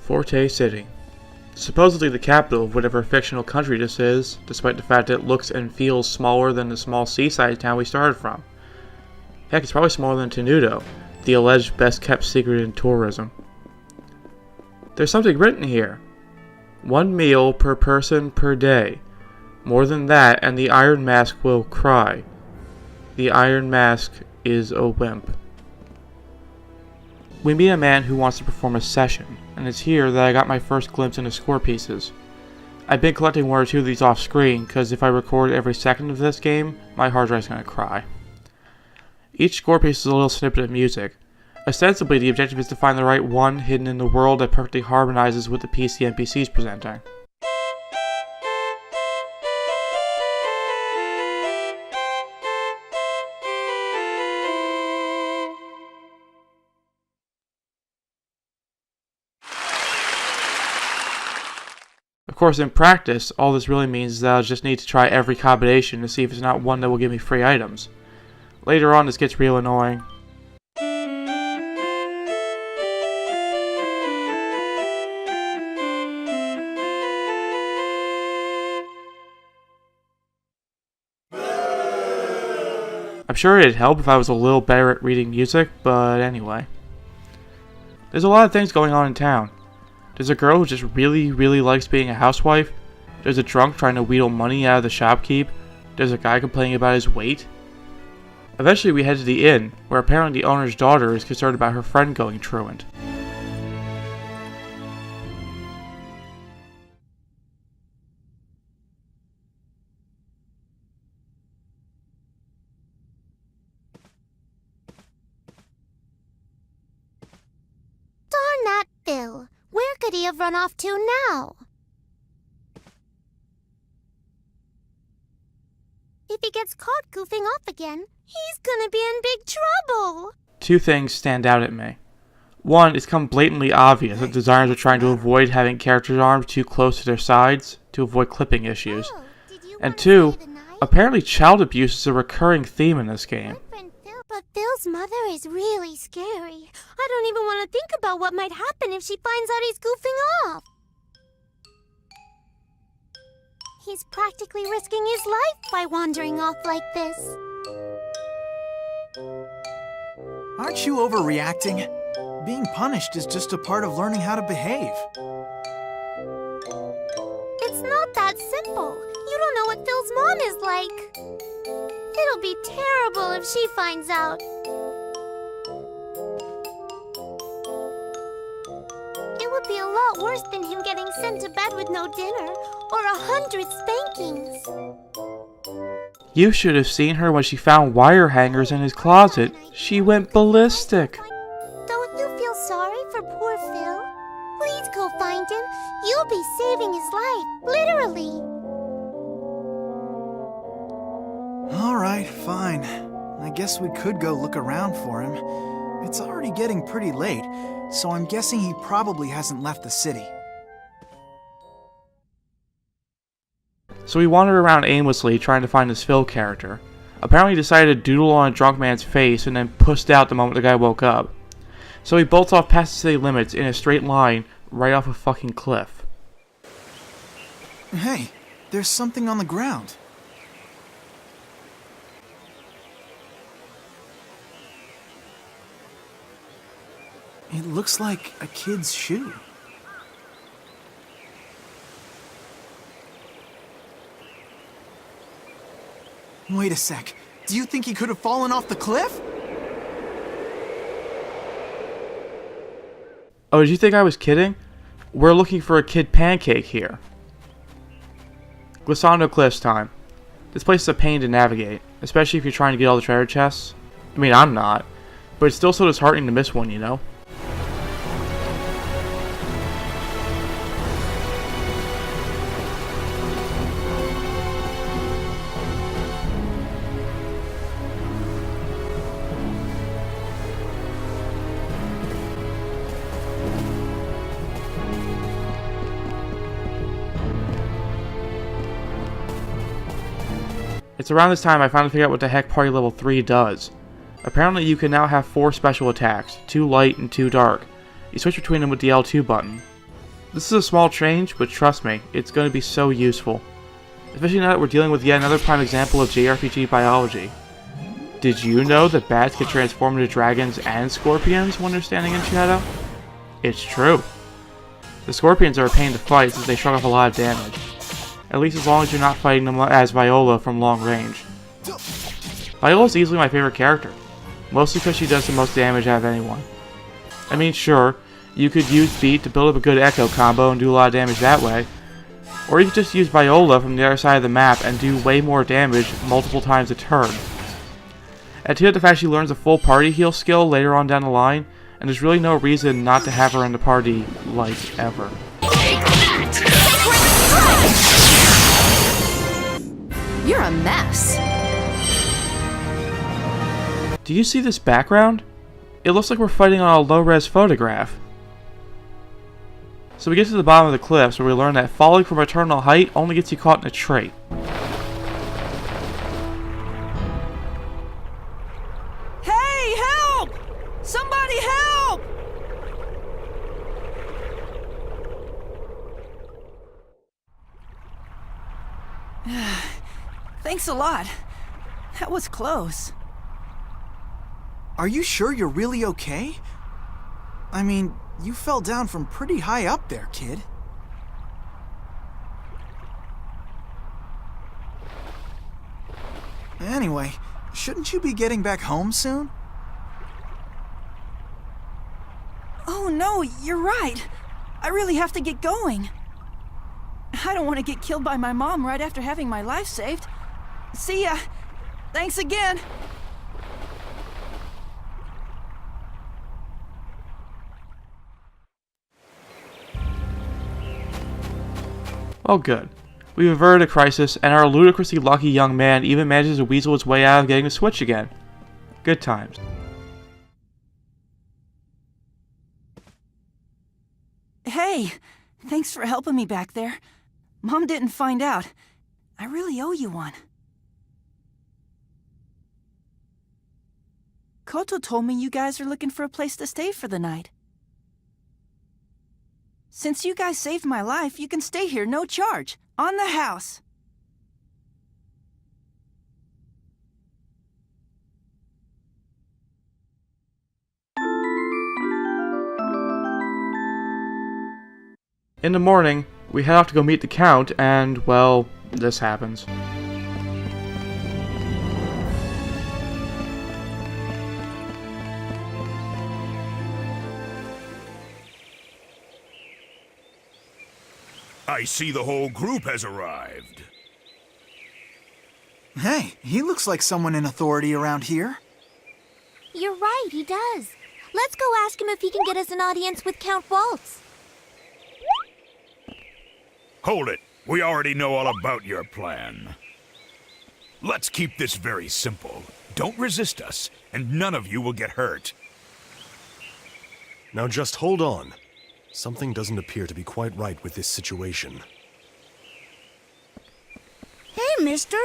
Forte City. Supposedly the capital of whatever fictional country this is, despite the fact that it looks and feels smaller than the small seaside town we started from. Heck, it's probably smaller than Tenuto, the alleged best-kept secret in tourism. There's something written here. 1 meal per person per day. More than that, and the Iron Mask will cry. The Iron Mask is a wimp. We meet a man who wants to perform a session, and it's here that I got my first glimpse into score pieces. I've been collecting 1 or 2 of these off screen, because if I record every second of this game, my hard drive's gonna cry. Each score piece is a little snippet of music. Ostensibly, the objective is to find the right one hidden in the world that perfectly harmonizes with the piece the NPC is presenting. Of course, in practice, all this really means is that I'll just need to try every combination to see if it's not one that will give me free items. Later on, this gets real annoying. I'm sure it'd help if I was a little better at reading music, but anyway. There's a lot of things going on in town. There's a girl who just really likes being a housewife. There's a drunk trying to wheedle money out of the shopkeep. There's a guy complaining about his weight. Eventually we head to the inn, where apparently the owner's daughter is concerned about her friend going truant. Darn that Phil! Where could he have run off to now? If he gets caught goofing off again, he's gonna be in big trouble! 2 things stand out at me. One, it's become blatantly obvious that designers are trying to avoid having characters' arms too close to their sides to avoid clipping issues. And 2, apparently child abuse is a recurring theme in this game. But Phil's mother is really scary. I don't even want to think about what might happen if she finds out he's goofing off. He's practically risking his life by wandering off like this. Aren't you overreacting? Being punished is just a part of learning how to behave. It's not that simple. You don't know what Phil's mom is like. It'll be terrible if she finds out. It would be a lot worse than him getting sent to bed with no dinner, or 100 spankings. You should have seen her when she found wire hangers in his closet. She went ballistic. Don't you feel sorry for poor Phil? Please go find him. You'll be saving his life, literally. Alright, fine. I guess we could go look around for him. It's already getting pretty late, so I'm guessing he probably hasn't left the city. So we wandered around aimlessly trying to find this Phil character. Apparently he decided to doodle on a drunk man's face and then pussed out the moment the guy woke up. So he bolts off past the city limits in a straight line right off a fucking cliff. Hey, there's something on the ground. It looks like a kid's shoe. Wait a sec. Do you think he could have fallen off the cliff? Oh, did you think I was kidding? We're looking for a kid pancake here. Glissando Cliffs time. This place is a pain to navigate, especially if you're trying to get all the treasure chests. I mean, I'm not, but it's still so disheartening to miss one, you know? It's around this time I finally figured out what the heck Party Level 3 does. Apparently you can now have 4 special attacks, 2 light and 2 dark. You switch between them with the L2 button. This is a small change, but trust me, it's going to be so useful. Especially now that we're dealing with yet another prime example of JRPG biology. Did you know that bats can transform into dragons and scorpions when they're standing in shadow? It's true. The scorpions are a pain to fight since they shrug off a lot of damage. At least as long as you're not fighting them as Viola from long range. Viola's easily my favorite character, mostly because she does the most damage out of anyone. I mean, sure, you could use Beat to build up a good Echo combo and do a lot of damage that way, or you could just use Viola from the other side of the map and do way more damage multiple times a turn. Add to it the fact she learns a full party heal skill later on down the line, and there's really no reason not to have her in the party, like, ever. You're a mess. Do you see this background? It looks like we're fighting on a low-res photograph. So we get to the bottom of the cliffs where we learn that falling from eternal height only gets you caught in a trait. Hey, help! Somebody help! Thanks a lot. That was close. Are you sure you're really okay? I mean, you fell down from pretty high up there, kid. Anyway, shouldn't you be getting back home soon? Oh no, you're right. I really have to get going. I don't want to get killed by my mom right after having my life saved. See ya. Thanks again. Well, good. We've averted a crisis, and our ludicrously lucky young man even manages to weasel his way out of getting the Switch again. Good times. Hey, thanks for helping me back there. Mom didn't find out. I really owe you one. Koto told me you guys are looking for a place to stay for the night. Since you guys saved my life, you can stay here no charge, on the house. In the morning, we head off to go meet the Count, and, well, this happens. I see the whole group has arrived. Hey, he looks like someone in authority around here. You're right, he does. Let's go ask him if he can get us an audience with Count Waltz. Hold it. We already know all about your plan. Let's keep this very simple. Don't resist us, and none of you will get hurt. Now just hold on. Something doesn't appear to be quite right with this situation. Hey, mister.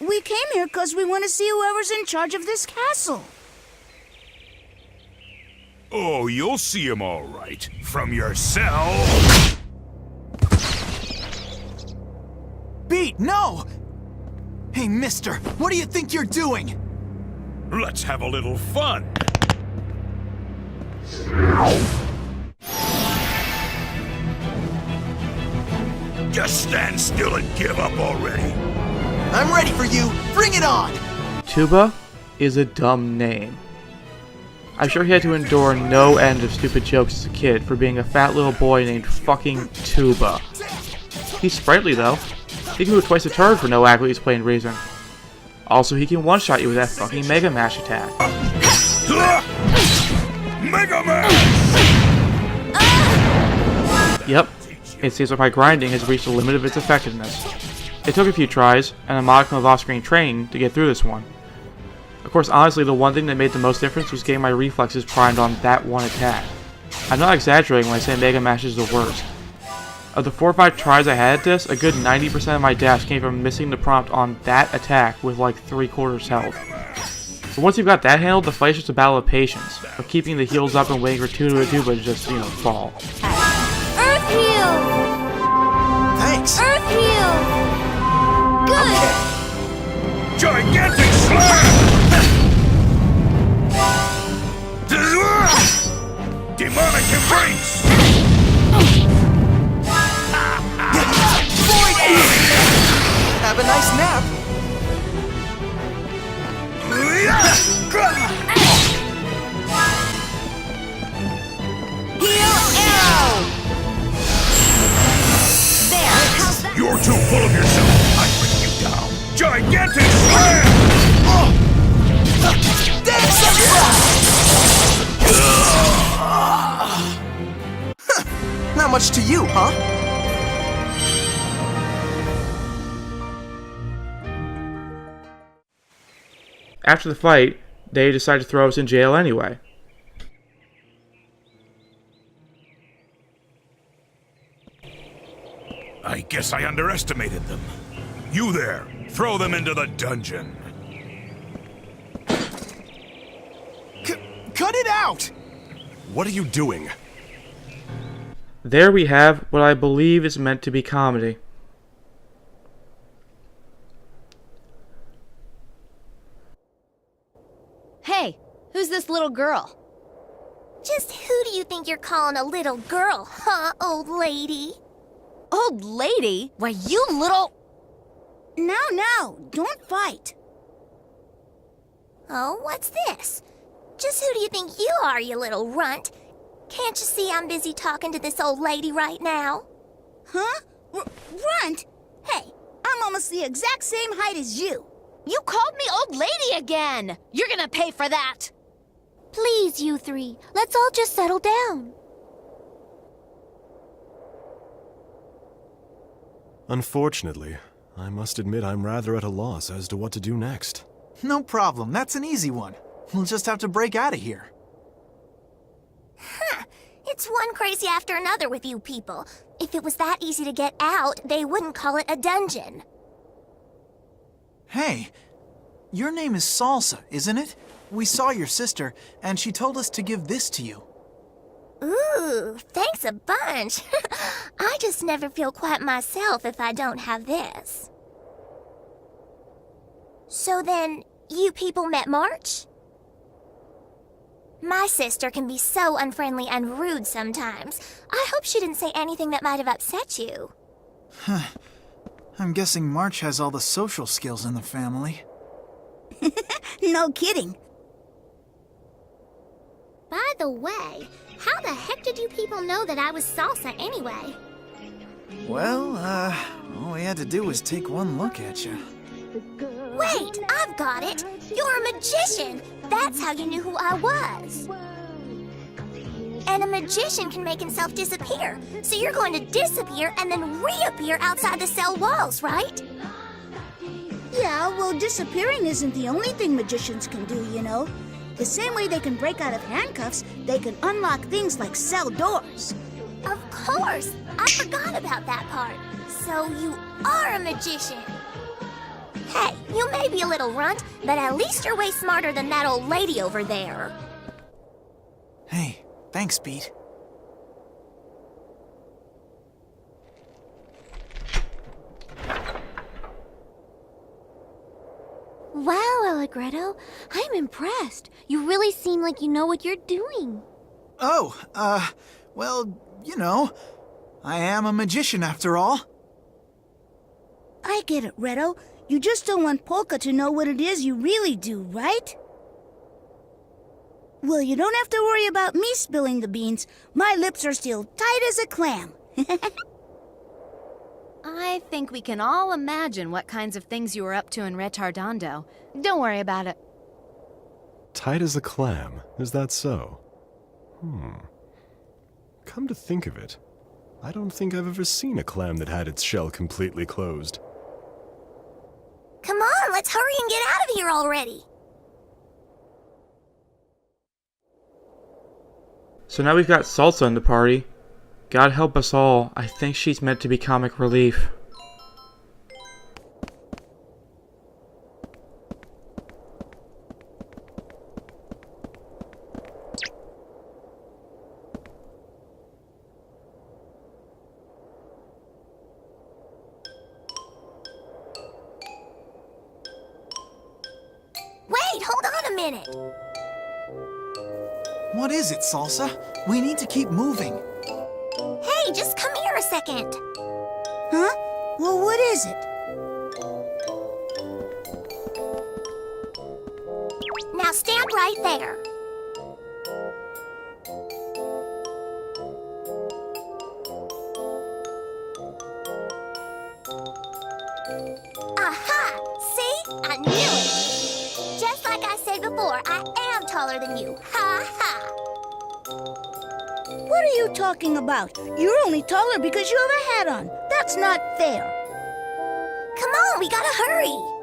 We came here because we want to see whoever's in charge of this castle. Oh, you'll see him all right. From your cell. Beat, no! Hey, mister, what do you think you're doing? Let's have a little fun. Just stand still and give up already. I'm ready for you. Bring it on! Tuba is a dumb name. I'm sure he had to endure no end of stupid jokes as a kid for being a fat little boy named fucking Tuba. He's sprightly though. He can move twice a turn for no actually explained reason. Also, he can one-shot you with that fucking Mega Mash attack. Mega Man! Yep, it seems like my grinding has reached the limit of its effectiveness. It took a few tries, and a modicum of off-screen training to get through this one. Of course, honestly, the one thing that made the most difference was getting my reflexes primed on that one attack. I'm not exaggerating when I say Mega Mash is the worst. Of the 4 or 5 tries I had at this, a good 90% of my deaths came from missing the prompt on that attack with like 3/4 health. But once you've got that handled, the fight's just a battle of patience, of keeping the heals up and waiting for Tuba to just, fall. Earth Earth heal! Thanks. Earth heal! Good! Gigantic slam! Demonic embrace! Have a nice nap. You're too full of yourself. I bring you down. Gigantic slam! Not much to you, huh? After the fight, they decide to throw us in jail anyway. I guess I underestimated them. You there, throw them into the dungeon. Cut it out! What are you doing? There we have what I believe is meant to be comedy. Hey, who's this little girl? Just who do you think you're calling a little girl, huh, old lady? Old lady? Why, you little... Now, don't fight. Oh, what's this? Just who do you think you are, you little runt? Can't you see I'm busy talking to this old lady right now? Huh? Runt? Hey, I'm almost the exact same height as you. You called me old lady again! You're gonna pay for that! Please, you three, let's all just settle down. Unfortunately, I must admit I'm rather at a loss as to what to do next. No problem. That's an easy one. We'll just have to break out of here. It's one crazy after another with you people. If it was that easy to get out, they wouldn't call it a dungeon. Hey, your name is Salsa, isn't it? We saw your sister, and she told us to give this to you. Ooh, thanks a bunch. I just never feel quite myself if I don't have this. So then, you people met March? My sister can be so unfriendly and rude sometimes. I hope she didn't say anything that might have upset you. I'm guessing March has all the social skills in the family. No kidding. By the way, how the heck did you people know that I was Salsa anyway? Well, all we had to do was take one look at you. Wait, I've got it! You're a magician! That's how you knew who I was! And a magician can make himself disappear. So you're going to disappear and then reappear outside the cell walls, right? Yeah, well, disappearing isn't the only thing magicians can do, you know. The same way they can break out of handcuffs, they can unlock things like cell doors. Of course! I forgot about that part. So you are a magician. Hey, you may be a little runt, but at least you're way smarter than that old lady over there. Hey, thanks, Pete. Wow, Allegretto, I'm impressed. You really seem like you know what you're doing. Oh, well, you know, I am a magician after all. I get it, Redo. You just don't want Polka to know what it is you really do, right? Well, you don't have to worry about me spilling the beans. My lips are still tight as a clam. I think we can all imagine what kinds of things you were up to in Retardando. Don't worry about it. Tight as a clam, is that so? Come to think of it, I don't think I've ever seen a clam that had its shell completely closed. Come on, let's hurry and get out of here already. So now we've got Salsa in the party. God help us all, I think she's meant to be comic relief. minute. What is it, Salsa? We need to keep moving. Hey, just come here a second. Huh? Well, what is it? Now stand right there. Aha! See? I knew it! Just like I said before, I am taller than you. Ha ha! What are you talking about? You're only taller because you have a hat on. That's not fair. Come on, we gotta hurry!